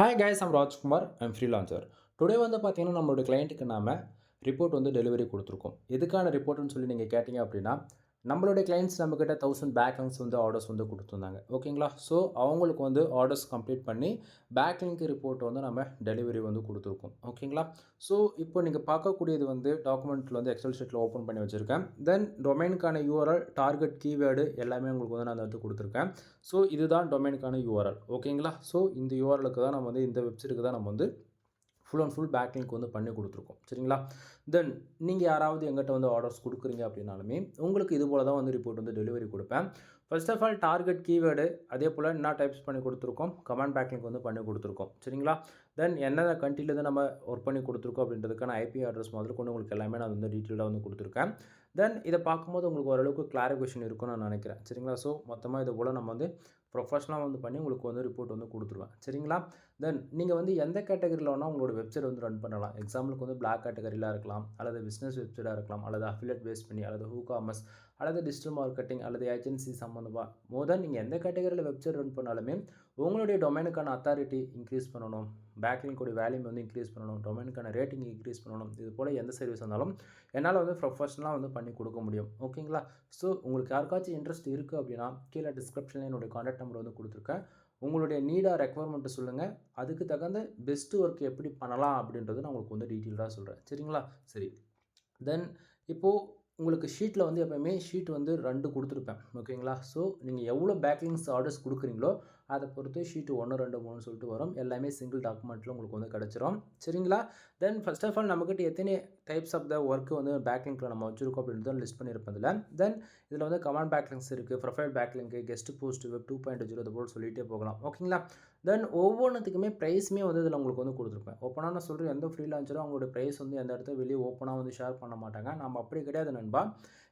Hi guys, I'm Rajkumar. I'm freelancer. Today வந்து பார்த்தீங்கன்னா, நம்மளோட கிளையண்ட்டுக்கு நாம ரிப்போர்ட் வந்து டெலிவரி கொடுத்துருக்கோம். எதுக்கான ரிப்போர்ட்னு சொல்லி நீங்கள் கேட்டீங்க அப்படின்னா, நம்மளுடைய கிளையண்ட்ஸ் நம்மக்கிட்ட 1000 பேக்லிங்க்ஸ் வந்து ஆர்டர்ஸ் வந்து கொடுத்துருந்தாங்க. ஓகேங்களா? ஸோ அவங்களுக்கு வந்து ஆர்டர்ஸ் கம்ப்ளீட் பண்ணி பேக்லிங்க் ரிப்போர்ட் வந்து நம்ம டெலிவரி வந்து கொடுத்துருக்கோம். ஓகேங்களா? ஸோ இப்போ நீங்கள் பார்க்கக்கூடியது வந்து டாக்குமெண்ட்டில் வந்து எக்ஸல் ஷீட்டில் ஓப்பன் பண்ணி வச்சுருக்கேன். தென் டொமைனுக்கான யூஆர்எல், டார்கெட் கீவேர்டு எல்லாமே உங்களுக்கு வந்து நான் வந்து கொடுத்துருக்கேன். ஸோ இதுதான் டொமைனுக்கான யூஆர்எல். ஓகேங்களா? ஸோ இந்த யூஆர்எலுக்கு தான் நம்ம வந்து இந்த வெப்சைட்டுக்கு தான் நம்ம வந்து ஃபுல் அண்ட் ஃபுல் பேக்லிங்க் வந்து பண்ணி கொடுத்துருக்கோம். சரிங்களா? தென் நீங்கள் யாராவது எங்கிட்ட வந்து ஆர்டர்ஸ் கொடுக்குறீங்க அப்படின்னாலுமே உங்களுக்கு இது போல தான் வந்து ரிப்போர்ட் வந்து டெலிவரி கொடுப்பேன். First of all target keyword அதே போல் என்ன டைப்ஸ் பண்ணி கொடுத்துருக்கோம், கமாண்ட் பேக்லிங்க் வந்து பண்ணி கொடுத்துருக்கோம். சரிங்களா? தென் எந்தெந்த கண்ட்ரிலேருந்து நம்ம ஒர்க் பண்ணி கொடுத்துருக்கோம் அப்படின்றதுக்கான ஐபி அட்ரஸ் முதல்ல கொண்டு உங்களுக்கு எல்லாமே நான் வந்து டீட்டெயிலாக வந்து கொடுத்துருக்கேன். தென் இதை பார்க்கும்போது உங்களுக்கு ஓரளவுக்கு கிளாரிஃபிகேஷன் இருக்கும்னு நான் நினைக்கிறேன். சரிங்களா? ஸோ மொத்தமாக இது போல் நம்ம வந்து ப்ரொஃபஷனலாக வந்து பண்ணி உங்களுக்கு வந்து ரிப்போர்ட் வந்து கொடுத்துருவேன். சரிங்களா? தென் நீங்கள் வந்து எந்த கேட்டகரியில் வேணால் உங்களோட வெப்சைட் வந்து ரன் பண்ணலாம். எக்ஸாம்பிளுக்கு வந்து பிளாக் கேட்டகரியில் இருக்கலாம், அல்லது பிஸ்னஸ் வெப்சைட்டாக இருக்கலாம், அல்லது அஃபிலியேட் பேஸ் பண்ணி, அல்லது ஹூகாமர்ஸ், அல்லது டிஜிட்டல் மார்க்கெட்டிங், அல்லது ஏஜென்சி சம்மந்தமாக நீங்கள் எந்த கேட்டகரியில் வெப்சைட் ரன் பண்ணாலுமே உங்களுடைய டொமைனுக்கான அத்தாரிட்டி இன்க்ரீஸ் பண்ணணும், பேக்லிங்கோட வேல்யூம் வந்து இன்க்ரீஸ் பண்ணணும், டொமைனுக்கான ரேட்டிங் இன்க்ரீஸ் பண்ணணும். இது போல் எந்த சர்வீஸ் வந்தாலும் என்னால் வந்து ப்ரொஃபஷனலாக வந்து பண்ணி கொடுக்க முடியும். ஓகேங்களா? ஸோ உங்களுக்கு யாருக்காச்சும் இன்ட்ரெஸ்ட் இருக்குது அப்படின்னா கீழே டிஸ்கிரிப்ஷனில் என்னுடைய கான்டாக்ட் நம்பர் வந்து கொடுத்துருக்கேன். உங்களுடைய நீடாக ரெக்வயர்மெண்ட்டு சொல்லுங்கள். அதுக்கு தகுந்த பெஸ்ட் ஒர்க் எப்படி பண்ணலாம் அப்படின்றது நான் உங்களுக்கு வந்து டீட்டெயில்டாக சொல்கிறேன். சரிங்களா? சரி. தென் இப்போது உங்களுக்கு ஷீட்டில் வந்து எப்போயுமே ஷீட் வந்து 2 கொடுத்துருப்பேன். ஓகேங்களா? ஸோ நீங்கள் எவ்வளோ பேக்லிங்க்ஸ் ஆர்டர்ஸ் கொடுக்குறீங்களோ அதை பொறுத்து ஷீட் 1, 2, 3 சொல்லிட்டு வரும். எல்லாமே சிங்கிள் டாக்குமெண்ட்டில் உங்களுக்கு வந்து கிடச்சிரும். சரிங்களா? தென் ஃபர்ஸ்ட் ஆஃப் ஆல் நம்மக்கிட்ட எத்தனை டைப்ஸ் ஆஃப் த ஒர்க்கு வந்து பேக்லிங்கில் நம்ம வச்சுருக்கோம் அப்படின்றத லிஸ்ட் பண்ணியிருப்பேன் இதில். தென் இதில் வந்து கமாண்ட் பேக்லிங்க்ஸ் இருக்குது, ப்ரொஃபைல் பேக்லிங்க்கு, கெஸ்ட் போஸ்ட், வெப் 2.0 இது போல் சொல்லிகிட்டே போகலாம். ஓகேங்களா? தென் ஒவ்வொன்றுத்துக்குமே ப்ரைஸுமே வந்து இதில் உங்களுக்கு வந்து கொடுத்துருப்பேன். ஓப்பனாக நான் சொல்கிறேன், எந்த ஃப்ரீலான்சரும் அவங்களோட ப்ரைஸ் வந்து எந்த இடத்துல வெளியே ஓப்பனாக வந்து ஷேர் பண்ண மாட்டாங்க. நம்ம அப்படி கிடையாது நண்பா.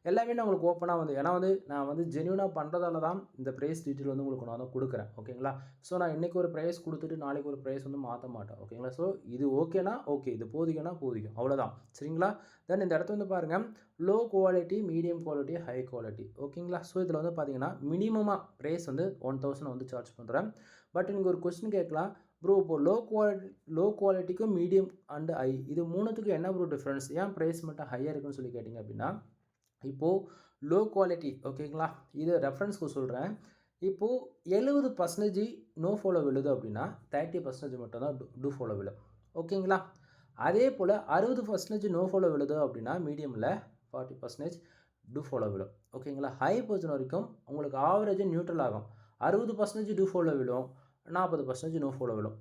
எல்லாமே நான் உங்களுக்கு ஓப்பனாக வந்து ஏன்னா வந்து நான் வந்து ஜென்யூனாக பண்ணுறதால தான் இந்த ப்ரைஸ் டீட்டெயில் வந்து உங்களுக்கு நான் வந்து கொடுக்குறேன். ஓகேங்களா? ஸோ நான் இன்றைக்கி ஒரு ப்ரைஸ் கொடுத்துட்டு நாளைக்கு ஒரு ப்ரைஸ் வந்து மாற்ற மாட்டேன். ஓகேங்களா? ஸோ இது ஓகேனா ஓகே, இது போதிக்கும்னா போதிக்கும், அவ்வளோதான். சரிங்களா? தென் இந்த இடத்துல வந்து பாருங்கள், low quality, medium quality, high quality. ஓகேங்களா? ஸோ இதில் வந்து பார்த்தீங்கன்னா மினிமமாக ப்ரைஸ் வந்து 1000 வந்து சார்ஜ் பண்ணுறேன். பட் நீங்கள் ஒரு கொஸ்டின் கேட்கலாம், ப்ரோ இப்போ லோ குவாலிட்டிக்கும் மீடியம் அண்ட் ஹை இது மூணுத்துக்கும் என்ன ப்ரோ டிஃப்ரென்ஸ், ஏன் ப்ரைஸ் மட்டும் ஹையாக இருக்குன்னு சொல்லி கேட்டிங்க அப்படின்னா, இப்போது லோ குவாலிட்டி ஓகேங்களா, இது ரெஃபரன்ஸ்க்கு சொல்கிறேன். இப்போது 70% நோ ஃபாலோ விழுது அப்படின்னா 30% மட்டும் தான் டூ ஃபாலோ விழும். ஓகேங்களா? அதே போல் 60% நோ ஃபாலோ விழுது அப்படின்னா மீடியமில் 40% டூ ஃபாலோ விழும். ஓகேங்களா? ஹை பொறுத்த வரைக்கும் உங்களுக்கு ஆவரேஜ் நியூட்ரல் ஆகும். 60% டூ ஃபாலோ விழும், 40% நோ ஃபாலோ விழும்.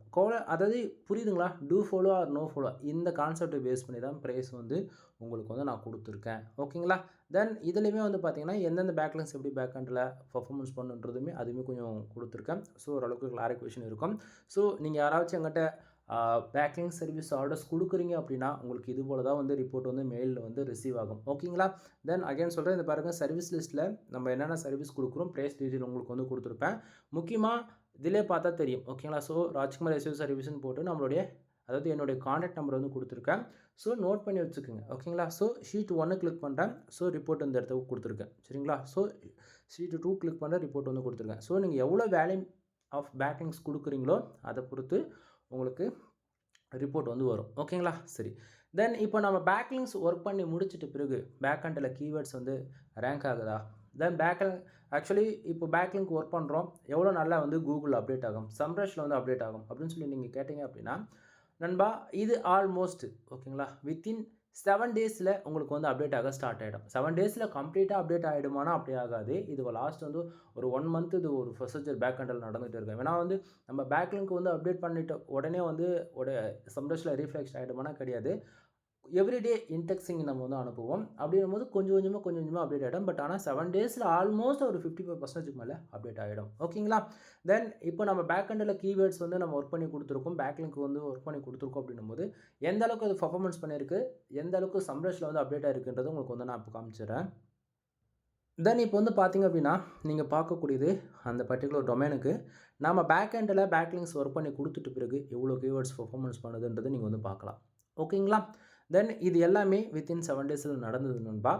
அதாவது புரியுதுங்களா? Do follow or no follow இந்த கான்செப்டை பேஸ் பண்ணி தான் ப்ரைஸ் வந்து உங்களுக்கு வந்து நான் கொடுத்துருக்கேன். ஓகேங்களா? தென் இதுலேயுமே வந்து பார்த்தீங்கன்னா எந்தெந்த பேக்லிங்க்ஸ் எப்படி பேக்எண்டில் பர்ஃபார்மன்ஸ் பண்ணுன்றதுமே அதுவுமே கொஞ்சம் கொடுத்துருக்கேன். ஸோ ஓரளவுக்கு கிளாரிஃபிகேஷன் இருக்கும். ஸோ நீங்கள் யாராச்சும் எங்கிட்ட பேக்லிங் சர்வீஸ் ஆர்டர்ஸ் கொடுக்குறீங்க அப்படின்னா உங்களுக்கு இது போல தான் வந்து ரிப்போர்ட் வந்து மெயிலில் வந்து ரிசீவ் ஆகும். ஓகேங்களா? தென் அகைன் சொல்கிறேன், இந்த பாருங்கள் சர்வீஸ் லிஸ்ட்டில் நம்ம என்னென்ன சர்வீஸ் கொடுக்குறோம் ப்ரைஸ் டீட்டெயில் உங்களுக்கு வந்து கொடுத்துருப்பேன். முக்கியமாக இதிலே பார்த்தா தெரியும். ஓகேங்களா? ஸோ ராஜ்குமார் எஸ்யூ சர்வீஸ்னு போட்டு நம்மளுடைய அதாவது என்னுடைய கான்டாக்ட் நம்பர் வந்து கொடுத்துருக்கேன். ஸோ நோட் பண்ணி வச்சுக்கோங்க. ஓகேங்களா? ஸோ ஷீட் 1 கிளிக் பண்ணுறேன். ஸோ ரிப்போர்ட் இந்த இடத்துக்கு கொடுத்துருக்கேன். சரிங்களா? ஸோ ஷீட் 2 கிளிக் பண்ணுற ரிப்போர்ட் வந்து கொடுத்துருக்கேன். ஸோ நீங்கள் எவ்வளோ வேல்யூ ஆஃப் பேக்லிங்க்ஸ் கொடுக்குறீங்களோ அதை பொறுத்து உங்களுக்கு ரிப்போர்ட் வந்து வரும். ஓகேங்களா? சரி. தென் இப்போ நம்ம பேக்லிங்க்ஸ் ஒர்க் பண்ணி முடிச்சிட்ட பிறகு பேக்எண்டில் கீவேர்ட்ஸ் வந்து ரேங்க் ஆகுதா? தென் ஆக்சுவலி இப்போ பேக்லிங்க் ஒர்க் பண்ணுறோம், எவ்வளோ நல்லா வந்து கூகுள் அப்டேட் ஆகும், சம்ரஷில் வந்து அப்டேட் ஆகும் அப்படின்னு சொல்லி நீங்கள் கேட்டிங்க அப்படின்னா நண்பா, இது ஆல்மோஸ்ட் ஓகேங்களா வித்தின் 7 டேஸில் உங்களுக்கு வந்து அப்டேட் ஆக ஸ்டார்ட் ஆகிடும். 7 டேஸில் கம்ப்ளீட்டாக அப்டேட் ஆகிடுமானா அப்படி ஆகாது. இது லாஸ்ட் வந்து ஒரு 1 மந்த் இது ஒரு ப்ரொசீஜர் பேக்எண்டில் நடந்துகிட்டு இருக்கு. ஏன்னா வந்து நம்ம பேக்லிங்க் வந்து அப்டேட் பண்ணிட்டு உடனே வந்து சம்ரஷில் ரீஃப்ளெக்ஸ் ஆகிடுமானா கிடையாது. எவ்ரிடே இன்டெக்ஸிங் நம்ம வந்து அனுப்புவோம். அப்படிங்கும்போது கொஞ்சம் கொஞ்சமாக அப்டேட் ஆகிடும். பட் ஆனால் 7 டேஸில் ஆல்மோஸ்ட் ஒரு 55% மேலே அப்டேட் ஆகிடும். ஓகேங்களா? தென் இப்போ நம்ம பேக்எண்டில் கீவேர்ட்ஸ் வந்து நம்ம ஒர்க் பண்ணி கொடுத்துருக்கோம், பேக்லிங்க் வந்து ஒர்க் பண்ணி கொடுத்துருக்கோம் அப்படின்னும்போது எந்த அளவுக்கு அது பர்ஃபார்மன்ஸ் பண்ணியிருக்கு, எந்த அளவுக்கு சம்ரஷில் வந்து அப்டேட் ஆகிருக்குன்றது உங்களுக்கு வந்து நான் இப்போ காமிச்சிடுறேன். தென் இப்போ வந்து பார்த்தீங்க அப்படின்னா நீங்கள் பார்க்கக்கூடியது அந்த பர்டிகுலர் டொமைனுக்கு நம்ம பேக்எண்டில் பேக்லிங்க்ஸ் ஒர்க் பண்ணி கொடுத்துட்டு பிறகு எவ்வளோ கீவேர்ட்ஸ் பர்ஃபார்மன்ஸ் பண்ணுதுன்றது நீங்கள் வந்து பார்க்கலாம். ஓகேங்களா? தென் இது எல்லாமே வித்தின் 7 டேஸில் நடந்தது நண்பா.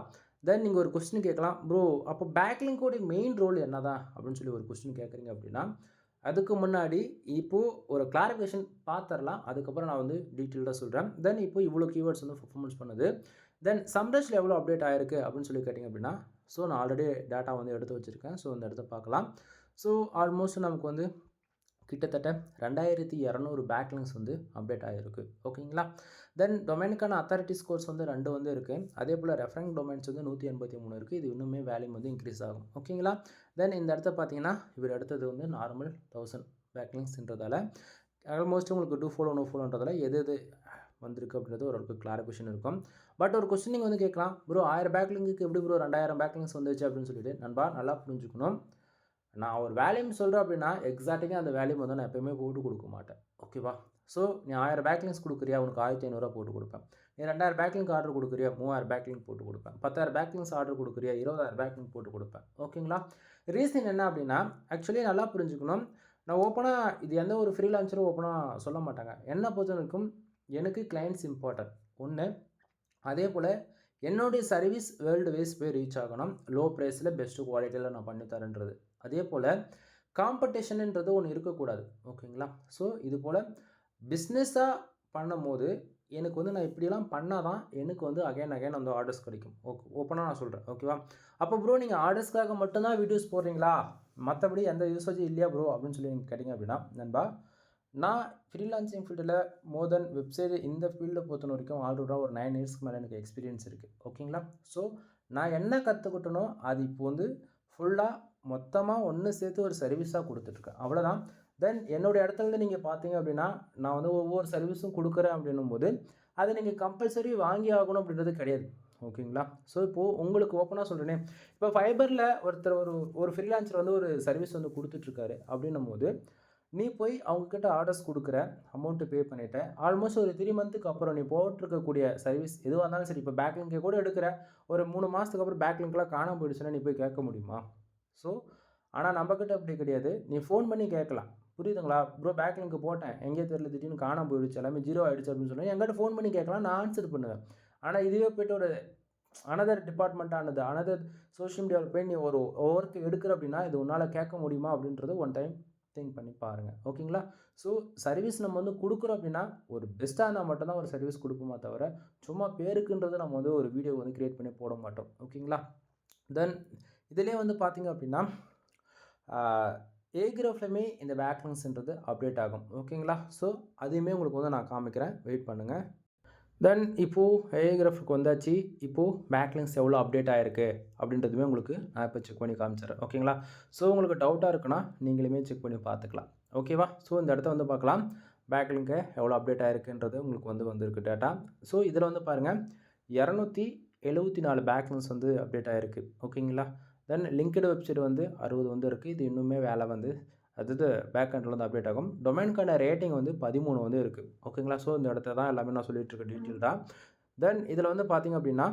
தென் நீங்கள் ஒரு கொஸ்டின் கேட்கலாம், ப்ரோ அப்போ பேக்லிங்கோடைய மெயின் ரோல் என்ன தான் அப்படின்னு சொல்லி ஒரு கொஸ்டின் கேட்குறீங்க அப்படின்னா அதுக்கு முன்னாடி இப்போது ஒரு கிளாரிஃபிகேஷன் பார்த்துடலாம். அதுக்கப்புறம் நான் வந்து டீட்டெயில்டாக சொல்கிறேன். தென் இப்போ இவ்வளோ கீவேர்ட்ஸ் வந்து பெர்ஃபார்மன்ஸ் பண்ணுது. தென் சம்ரஷ்ல எவ்வளோ அப்டேட் ஆயிருக்கு அப்படின்னு சொல்லி கேட்டிங்க அப்படின்னா, ஸோ நான் ஆல்ரெடி டேட்டா வந்து எடுத்து வச்சுருக்கேன். ஸோ இந்த இடத்த பார்க்கலாம். ஸோ ஆல்மோஸ்ட் நமக்கு வந்து கிட்டத்தட்ட 2200 பேக்லிங்ஸ் வந்து அப்டேட் ஆகிருக்கு. ஓகேங்களா? தென் டொமைனுக்கான அத்தாரிட்டி ஸ்கோர்ஸ் வந்து 2 வந்து இருக்குது. அதே போல் ரெஃபரன்ஸ் டொமைன்ஸ் வந்து 183 இருக்குது. இது இன்னுமே வேல்யூம் வந்து இன்க்ரீஸ் ஆகும். ஓகேங்களா? தென் இந்த இடத்த பார்த்தீங்கன்னா இவர் எடுத்தது வந்து நார்மல் 1000 பேக்லிங்ஸ்ன்றதால ஆல்மோஸ்ட் உங்களுக்கு டூ ஃபாலோ நோ ஃபாலோன்றதால எது எது வந்திருக்கு அப்படின்றது ஓரளவுக்கு கிளாரிஃபிகேஷன் இருக்கும். பட் ஒரு கொஸ்டின் வந்து கேட்கலாம், ப்ரோ 1000 பேக்லிங்க்கு எப்படி ப்ரோ 2000 பேக்லிங்ஸ் வந்துச்சு அப்படின்னு சொல்லிட்டு. நண்பா நல்லா புரிஞ்சுக்கணும். நான் ஒரு வேல்யூம் சொல்கிறேன் அப்படின்னா எக்ஸாக்டாக அந்த வேல்யூம் வந்து நான் எப்போயுமே போட்டு கொடுக்க மாட்டேன். ஓகேவா? ஸோ நீ 1000 பேக்லிங்ஸ் கொடுக்குறியா, உனக்கு 1500 போட்டு கொடுப்பேன். நீ 2000 பேக்லிங்க் ஆர்டர் கொடுக்குறியா, 3000 பேக்லிங்க் போட்டு கொடுப்பேன். 10000 பேக்லிங்ஸ் ஆர்டர் கொடுக்குறியா, 20000 பேக்லிங்க் போட்டு கொடுப்பேன். ஓகேங்களா? ரீசன் என்ன அப்படின்னா, ஆக்சுவலி நல்லா புரிஞ்சுக்கணும். நான் ஓப்பனாக இது எந்த ஒரு ஃப்ரீலான்சரும் ஓப்பனாக சொல்ல மாட்டாங்க. என்னை பொறுத்தவரைக்கும் எனக்கு கிளைண்ட்ஸ் இம்பார்ட்டன்ட் ஒன்று. அதே போல் என்னுடைய சர்வீஸ் வேர்ல்டு வைஸ் போய் ரீச் ஆகணும். லோ ப்ரைஸில் பெஸ்ட்டு குவாலிட்டியில் நான் பண்ணித்தரேன்றது. அதே போல் காம்படிஷனுன்றது ஒன்று இருக்கக்கூடாது. ஓகேங்களா? ஸோ இது போல் பிஸ்னஸாக பண்ணும்போது எனக்கு வந்து நான் இப்படிலாம் பண்ணால் தான் எனக்கு வந்து அகைன் வந்து ஆர்டர்ஸ் கிடைக்கும். ஓப்பனாக நான் சொல்கிறேன். ஓகேவா? அப்போ ப்ரோ நீங்கள் ஆர்டர்ஸ்க்காக மட்டும்தான் வீடியோஸ் போடுறீங்களா, மற்றபடி எந்த யூசேஜும் இல்லையா ப்ரோ அப்படின்னு சொல்லி நீங்கள் கேட்டிங்க அப்படின்னா, நண்பா நான் ஃப்ரீலான்சிங் ஃபீல்டில் மோர் தென் வெப்சைட் இந்த ஃபீல்டை பொறுத்த வரைக்கும் ஆல்ரெடாக ஒரு 9 இயர்ஸ்க்கு மேலே எனக்கு எக்ஸ்பீரியன்ஸ் இருக்குது. ஓகேங்களா? ஸோ நான் என்ன கற்றுக்கிட்டனோ அது இப்போ வந்து ஃபுல்லாக மொத்தமாக ஒன்று சேர்த்து ஒரு சர்வீஸாக கொடுத்துட்ருக்கேன். அவ்வளோதான். தென் என்னுடைய இடத்துலேருந்து நீங்கள் பார்த்தீங்க அப்படின்னா, நான் வந்து ஒவ்வொரு சர்வீஸும் கொடுக்குறேன் அப்படின்னும் போது அதை நீங்கள் கம்பல்சரி வாங்கி ஆகணும் அப்படின்றது கிடையாது. ஓகேங்களா? ஸோ இப்போது உங்களுக்கு ஓப்பனாக சொல்கிறேனே, இப்போ ஃபைபரில் ஒருத்தர் ஒரு ஃப்ரீலான்சர் வந்து ஒரு சர்வீஸ் வந்து கொடுத்துட்ருக்காரு அப்படின்னும் போது நீ போய் அவங்கக்கிட்ட ஆர்டர்ஸ் கொடுக்குற, அமௌண்ட்டு பே பண்ணிவிட்ட, ஆல்மோஸ்ட் ஒரு 3 மந்த்துக்கு அப்புறம் நீ போட்டிருக்கக்கூடிய சர்வீஸ் எதுவாக இருந்தாலும் சரி, இப்போ பேக்லிங்கை கூட எடுக்கிற ஒரு 3 மாதத்துக்கு அப்புறம் பேக்லிங்க்லாம் காணாம போயிடுச்சுன்னா நீ போய் கேட்க முடியுமா? ஸோ ஆனால் நம்மக்கிட்ட அப்படி கிடையாது. நீ ஃபோன் பண்ணி கேட்கலாம். புரியுதுங்களா? ப்ரோ பேக்லிங்க்கு போட்டேன், எங்கேயோ தெரியல, திடீர்னு காணாம போயிடுச்சு, எல்லாமே 0 ஆகிடுச்சு அப்படின்னு சொன்னால் என்கிட்ட ஃபோன் பண்ணி கேட்கலாம், நான் ஆன்சர் பண்ணுவேன். ஆனால் இதுவே போய்ட்டு ஒரு அனதர் டிபார்ட்மெண்ட்டானது, அனதர் சோஷியல் மீடியாவில் போய் நீ ஒரு ஒர்க் எடுக்கிற அப்படின்னா இது உன்னால் கேட்க முடியுமா அப்படின்றது ஒன் டைம் திங்க் பண்ணி பாருங்கள். ஓகேங்களா? ஸோ சர்வீஸ் நம்ம வந்து கொடுக்குறோம் அப்படின்னா ஒரு பெஸ்ட்டாக இருந்தால் மட்டும்தான் ஒரு சர்வீஸ் கொடுப்போமா தவிர சும்மா பேருக்குன்றது நம்ம வந்து ஒரு வீடியோ வந்து க்ரியேட் பண்ணி போட மாட்டோம். ஓகேங்களா? தென் இதிலே வந்து பார்த்திங்க அப்படின்னா ஏகிராஃப்லையுமே இந்த பேக்லிங்ஸ்ன்றது அப்டேட் ஆகும். ஓகேங்களா? ஸோ அதையுமே உங்களுக்கு வந்து நான் காமிக்கிறேன், வெயிட் பண்ணுங்கள். தென் இப்போது ஏகிராஃபுக்கு வந்தாச்சு. இப்போது பேக்லிங்ஸ் எவ்வளோ அப்டேட் ஆகிருக்கு அப்படின்றதுமே உங்களுக்கு நான் இப்போ செக் பண்ணி காமிச்சிடுறேன். ஓகேங்களா? ஸோ உங்களுக்கு டவுட்டாக இருக்குன்னா நீங்களுமே செக் பண்ணி பார்த்துக்கலாம். ஓகேவா? ஸோ இந்த இடத்த வந்து பார்க்கலாம். பேக்லிங்க்கு எவ்வளோ அப்டேட் ஆகிருக்குன்றது உங்களுக்கு வந்திருக்கு டேட்டா. ஸோ இதில் வந்து பாருங்கள் 274 பேக்லிங்ஸ் வந்து அப்டேட் ஆகிருக்கு. ஓகேங்களா? தென் லிங்க்டு வெப்சைட் வந்து 60 வந்து இருக்குது. இது இன்னுமே வேலை வந்து அதாவது பேக் எண்டில் வந்து அப்டேட் ஆகும். டொமைனுக்கான ரேட்டிங் வந்து 13 வந்து இருக்குது. ஓகேங்களா? ஸோ இந்த இடத்த தான் எல்லாமே நான் சொல்லிகிட்டு இருக்க டீட்டெயில் தான். தென் இதில் வந்து பார்த்திங்க அப்படின்னா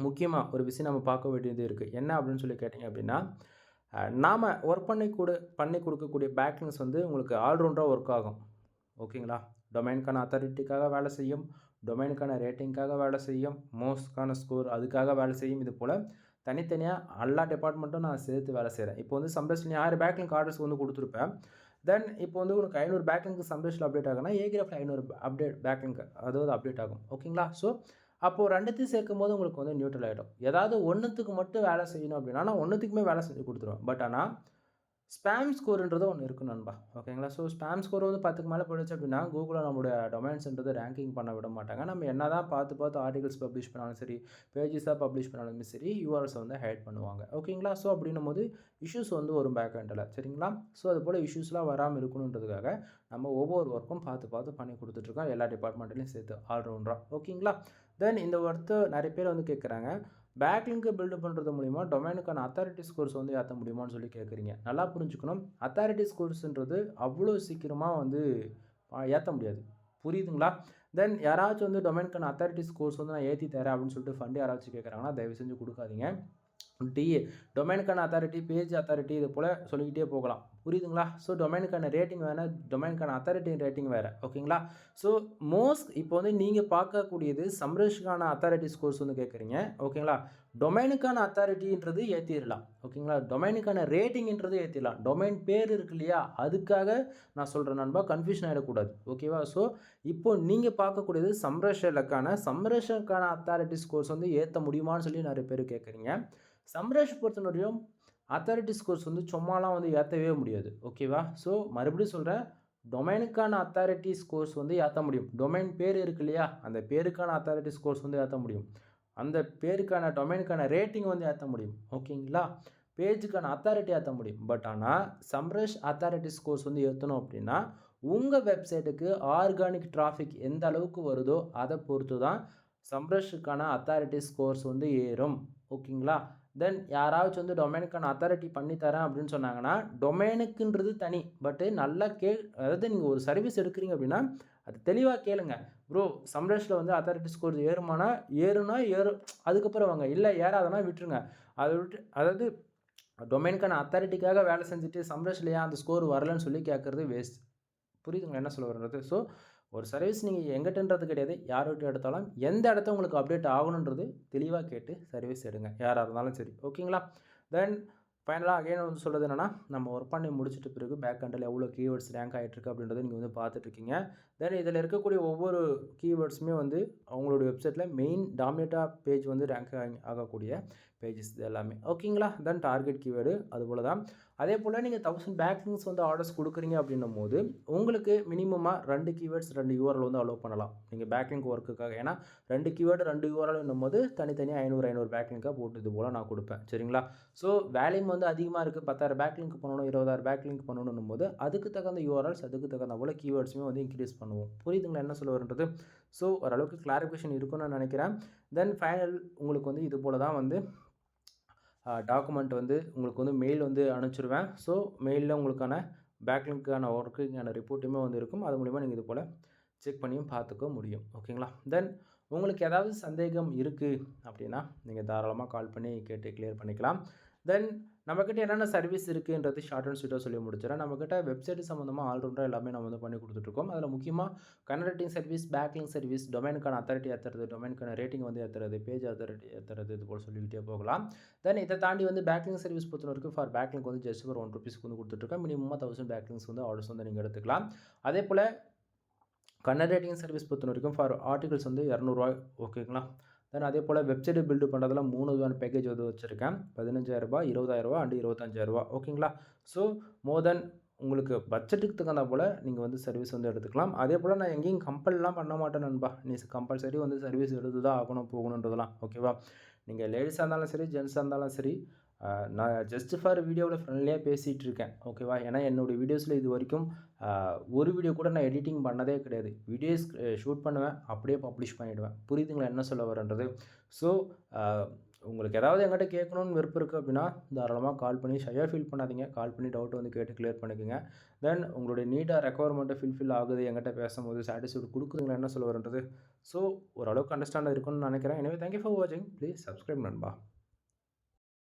முக்கியமாக ஒரு விஷயம் நம்ம பார்க்க வேண்டியது இருக்குது. என்ன அப்படின்னு சொல்லி கேட்டிங்க அப்படின்னா, நாம் ஒர்க் பண்ணி கொடுக்கக்கூடிய பேக்லிங்ஸ் வந்து உங்களுக்கு ஆல்ரவுண்டாக ஒர்க் ஆகும். ஓகேங்களா? டொமைனுக்கான அத்தாரிட்டிக்காக வேலை செய்யும், டொமைனுக்கான ரேட்டிங்காக வேலை செய்யும், மோஸ்ட்கான ஸ்கோர் அதுக்காக வேலை செய்யும். இது போல் தனித்தனியாக எல்லா டிபார்ட்மெண்ட்டும் நான் சேர்த்து வேலை செய்கிறேன். இப்போ வந்து சம்டைம்ஸ் நீ 1000 பேக்லிங்க் ஆர்டர்ஸ் வந்து கொடுத்துருப்பேன். தென் இப்போ வந்து உனக்கு 500 பேக்லிங்க் சம்டைம்ஸில் அப்டேட் ஆகுனா ஏகிராஃபில் 500 அப்டேட் அதாவது அப்டேட் ஆகும். ஓகேங்களா? ஸோ அப்போது 2த்தையும் சேர்க்கும்போது உங்களுக்கு வந்து நியூட்ரல் ஆகிடும். ஏதாவது ஒன்றுத்துக்கு மட்டும் வேலை செய்யணும் அப்படின்னா நான் ஒன்றுத்துக்குமே வேலை செஞ்சு கொடுத்துருவேன். பட் ஆனால் ஸ்பேம் ஸ்கோர்ன்றது ஒன்று இருக்குது நண்பா. ஓகேங்களா? ஸோ ஸ்பேம் ஸ்கோர் வந்து 10க்கு மேலே போயிடுச்சு அப்படின்னா கூகுளில் நம்மளுடைய டொமைன்ஸ்ன்றது ரேங்கிங் பண்ண விட மாட்டாங்க. நம்ம என்ன தான் பார்த்து ஆர்டிகல்ஸ் பப்ளிஷ் பண்ணாலும் சரி, பேஜஸாக பப்ளிஷ் பண்ணாலுமே சரி, யூஆர்எல்ஸ் வந்து ஹைட் பண்ணுவாங்க. ஓகேங்களா? ஸோ அப்படின்னும் போது இஷ்யூஸ் வந்து வரும் பேக் எண்டில். சரிங்களா? ஸோ அது போல் இஷ்யூஸ்லாம் வராமல் இருக்கணுன்றதுக்காக நம்ம ஒவ்வொரு ஒர்க்கும் பார்த்து பண்ணி கொடுத்துட்ருக்கோம். எல்லா டிபார்ட்மெண்ட்லையும் சேர்த்து ஆல்ரவுண்டராக. ஓகேங்களா? தென் இந்த ஒர்த்து நிறைய பேர் வந்து கேட்குறாங்க, பேக்லிங்க்கு பில்டு பண்ணுறது மூலிமா டொமைனுக்கான அத்தாரிட்டி ஸ்கோர்ஸ் வந்து ஏற்ற முடியுமான்னு சொல்லி கேட்குறீங்க. நல்லா புரிஞ்சுக்கணும். அத்தாரிட்டி ஸ்கோர்ஸ்ன்றது அவ்வளோ சீக்கிரமாக வந்து ஏற்ற முடியாது. புரியுதுங்களா? தென் யாராச்சும் வந்து டொமைனுக்கான அத்தாரிட்டி ஸ்கோர்ஸ் வந்து நான் ஏற்றி தரேன் அப்படின்னு சொல்லிட்டு ஃபண்ட் யாராச்சும் கேட்குறாங்கன்னா தயவு செஞ்சு கொடுக்காதீங்க. டொமைனுக்கான அத்தாரிட்டி, பேஜ் அத்தாரிட்டி இது போல் சொல்லிக்கிட்டே போகலாம். புரியுதுங்களா? ஸோ டொமைனுக்கான ரேட்டிங் வேறு, டொமைனுக்கான அத்தாரிட்டி ரேட்டிங் வேறு. ஓகேங்களா? ஸோ இப்போ வந்து நீங்கள் பார்க்கக்கூடியது சம்ரஷ்க்கான அத்தாரிட்டி ஸ்கோர்ஸ் வந்து கேட்குறீங்க. ஓகேங்களா? டொமைனுக்கான அத்தாரிட்டின்றது ஏற்றிடலாம். ஓகேங்களா? டொமைனுக்கான ரேட்டிங்ன்றது ஏற்றிடலாம். டொமைன் பேர் இருக்கு இல்லையா? அதுக்காக நான் சொல்கிறேன் நண்பா, கன்ஃபியூஷன் ஆகிடக்கூடாது. ஓகேவா? ஸோ இப்போ நீங்கள் பார்க்கக்கூடியது சம்ரஷனுக்கான அத்தாரிட்டி ஸ்கோர்ஸ் வந்து ஏற்ற முடியுமான்னு சொல்லி நிறைய பேர் கேட்குறீங்க. சம்ரஷ் பொறுத்தவரையும் அத்தாரிட்டி ஸ்கோர்ஸ் வந்து சும்மாலாம் வந்து ஏற்றவே முடியாது. ஓகேவா? ஸோ மறுபடியும் சொல்கிறேன், டொமைனுக்கான அத்தாரிட்டி ஸ்கோர்ஸ் வந்து ஏற்ற முடியும். டொமைன் பேர் இருக்கு இல்லையா? அந்த பேருக்கான அத்தாரிட்டி ஸ்கோர்ஸ் வந்து ஏற்ற முடியும். அந்த பேருக்கான டொமைனுக்கான ரேட்டிங் வந்து ஏற்ற முடியும். ஓகேங்களா? பேஜுக்கான அத்தாரிட்டி ஏற்ற முடியும். பட் ஆனால் சம்ரஷ் அத்தாரிட்டி ஸ்கோர்ஸ் வந்து ஏற்றணும் அப்படின்னா உங்கள் வெப்சைட்டுக்கு ஆர்கானிக் டிராஃபிக் எந்த அளவுக்கு வருதோ அதை பொறுத்து தான் சம்ரஷுக்கான அத்தாரிட்டி ஸ்கோர்ஸ் வந்து ஏறும். ஓகேங்களா? தென் யாராச்சும் வந்து டொமைனுக்கான அத்தாரிட்டி பண்ணித்தரேன் அப்படின்னு சொன்னாங்கன்னா, டொமைனுக்குன்றது தனி. பட்டு நல்லா அதாவது நீங்கள் ஒரு சர்வீஸ் எடுக்கிறீங்க அப்படின்னா அது தெளிவாக கேளுங்க. ப்ரோ சம்ரஷில் வந்து அத்தாரிட்டி ஸ்கோர் ஏறுமானா ஏறுனா ஏறும், அதுக்கப்புறம் வாங்க. இல்லை ஏறாதனா விட்டுருங்க. அதை விட்டு அதாவது டொமைனுக்கான அத்தாரிட்டிக்காக வேலை செஞ்சுட்டு சம்ரஷில் ஏன் அந்த ஸ்கோர் வரலன்னு சொல்லி கேட்குறது வேஸ்ட். புரியுதுங்களா என்ன சொல்ல வரது? ஸோ ஒரு சர்வீஸ் நீங்கள் எங்கிட்டன்றது கிடையாது, யார்கிட்ட எடுத்தாலும் எந்த இடத்த உங்களுக்கு அப்டேட் ஆகணுன்றது தெளிவாக கேட்டு சர்வீஸ் எடுங்க, யாராக இருந்தாலும் சரி. ஓகேங்களா? தென் ஃபைனலாக அகைன் வந்து சொல்கிறது என்னென்னா, நம்ம ஒர்க் பண்ணி முடிச்சிட்ட பிறகு பேக் எண்டில் எவ்வளோ கீவேர்ட்ஸ் ரேங்க் ஆகிட்டுருக்கு அப்படின்றத நீங்கள் வந்து பார்த்துட்ருக்கீங்க. தென் இதில் இருக்கக்கூடிய ஒவ்வொரு கீவேர்ட்ஸுமே வந்து அவங்களோட வெப்சைட்டில் மெயின் டாமினேட்டாக பேஜ் வந்து ரேங்க் ஆகக்கூடிய பேஜஸ் இது எல்லாமே. ஓகேங்களா? தென் டார்கெட் கீவேர்டு அதுபோல் தான். அதே போல் நீங்கள் 1000 பேக்லிங்ஸ் வந்து ஆர்டர்ஸ் கொடுக்குறீங்க அப்படின்னும் போது உங்களுக்கு மினிமமாக 2 கீவேர்ட்ஸ் 2 யூஆர்எல் வந்து அலோவ் பண்ணலாம் நீங்கள் பேக்லிங்க் ஒர்க்குக்காக. ஏன்னா 2 கீவேர்டு 2 யூஆர்எல் என்னும் போது தனித்தனியாக 500 பேக்லிங்காக போட்டு இது போல் நான் கொடுப்பேன். சரிங்களா? ஸோ வேல்யூம் வந்து அதிகமாக இருக்குது, 10,000 பேக்லிங்க் பண்ணணும், 20,000 பேக்லிங்க் பண்ணணும் போது அதுக்கு தகுந்த யூஆர்எல்ஸ் அதுக்கு தகுந்த போல் கீவேர்ட்ஸுமே வந்து இன்க்ரீஸ் பண்ணுவோம். புரியுதுங்களா என்ன சொல்ல வருன்றது? ஸோ ஓரளவுக்கு கிளாரிஃபிகேஷன் இருக்குன்னு நான் நினைக்கிறேன். தென் ஃபைனல் உங்களுக்கு வந்து இது போல் தான் வந்து டாக்குமெண்ட் வந்து உங்களுக்கு வந்து மெயில் வந்து அனுப்பிச்சிடுவேன். ஸோ மெயிலில் உங்களுக்கான பேக்லிங்க்கான ஒர்க்குக்கான ரிப்போர்ட்டுமே வந்து இருக்கும். அது மூலிமா நீங்கள் இது போல் செக் பண்ணியும் பார்த்துக்க முடியும். ஓகேங்களா? தென் உங்களுக்கு ஏதாவது சந்தேகம் இருக்குது அப்படின்னா நீங்கள் தாராளமாக கால் பண்ணி கேட்டு கிளியர் பண்ணிக்கலாம். தென் நம்மக்கிட்ட என்னென்ன சர்வீஸ் இருக்குன்றது ஷார்ட் அண்ட் ஸ்வீட்டாக சொல்லி முடிச்சிடறேன். நம்மக்கிட்ட வெப்சைட் சம்மந்தமாக ஆல்ரவுண்டாக எல்லாமே நம்ம வந்து பண்ணி கொடுத்துட்ருக்கோம். அதில் முக்கியமாக கன்வெர்ட்டிங் சர்வீஸ், பேக்லிங் சர்வீஸ், டொமைனுக்கான அத்தாரிட்டி ஏற்றுறது, டொமைனுக்கான ரேட்டிங் வந்து ஏற்றுறது, பேஜ் அத்தாரிட்டி ஏற்றுறது, இது போல் சொல்லிக்கிட்டே போகலாம். தென் இதை தாண்டி வந்து பேக்லிங் சர்வீஸ் பொறுத்தவரைக்கும் ஃபார் பேக்லிங்க் வந்து ஜஸ்ட் ஒரு ₹1 வந்து கொடுத்துட்ருக்கேன். மினிமமாக 1000 பேக்லிங்ஸ் வந்து ஆர்டர்ஸ் வந்து நீங்கள் எடுத்துக்கலாம். அதே போல் கன்வெர்ட்டிங் சர்வீஸ் பொறுத்த வரைக்கும் ஃபார் ஆர்டிகல்ஸ் வந்து ₹200. ஓகேங்களா? தென் அதே போல் வெப்சைட் பில்டு பண்ணுறதுல 3 விதமான பேக்கேஜ் வந்து வச்சுருக்கேன். ₹15,000, ₹20,000 அண்ட் ₹25,000. ஓகேங்களா? ஸோ மோர் தென் உங்களுக்கு பட்ஜெட்டுக்கு தகுந்த போல் நீங்கள் வந்து சர்வீஸ் வந்து எடுத்துக்கலாம். அதே போல் நான் எங்கேயும் கம்பல்லாம் பண்ண மாட்டேன் நண்பா. நீ கம்பல்சரி வந்து சர்வீஸ் எடுத்து தான் ஆகணும் போகணுன்றதெல்லாம். ஓகேவா? நீங்கள் லேடிஸாக இருந்தாலும் சரி, ஜென்ஸாக இருந்தாலும் சரி, நான் ஜஸ்ட் ஃபார் வீடியோவில் ஃப்ரெண்ட்லியாக பேசிகிட்டு இருக்கேன். ஓகேவா? ஏன்னா என்னோடய வீடியோஸில் இது வரைக்கும் ஒரு வீடியோ கூட நான் எடிட்டிங் பண்ணதே கிடையாது. வீடியோஸ் ஷூட் பண்ணுவேன், அப்படியே பப்ளிஷ் பண்ணிவிடுவேன். புரியுதுங்களா என்ன சொல்ல வரேன்றது? ஸோ உங்களுக்கு ஏதாவது என்கிட்ட கேட்கணுன்னு விருப்பம் இருக்குது அப்படின்னா தாராளமாக கால் பண்ணி ஷையாக ஃபீல் பண்ணாதீங்க. கால் பண்ணி டவுட் வந்து கேட்டு கிளியர் பண்ணிக்கோங்க. தென் உங்களுடைய நீட்டாக ரெக்குவயர்மெண்ட்டை ஃபில்ஃபில் ஆகுது என்கிட்ட பேசும்போது சாட்டிஸ்ஃபைட் கொடுக்குதுங்களா என்ன சொல்ல வரேன்றது? ஸோ ஓரளவுக்கு அண்டர்ஸ்டாண்டாக இருக்குன்னு நினைக்கிறேன். எனவே தேங்க்யூ ஃபார் வாட்சிங். ப்ளீஸ் சப்ஸ்கிரைப் நண்பா.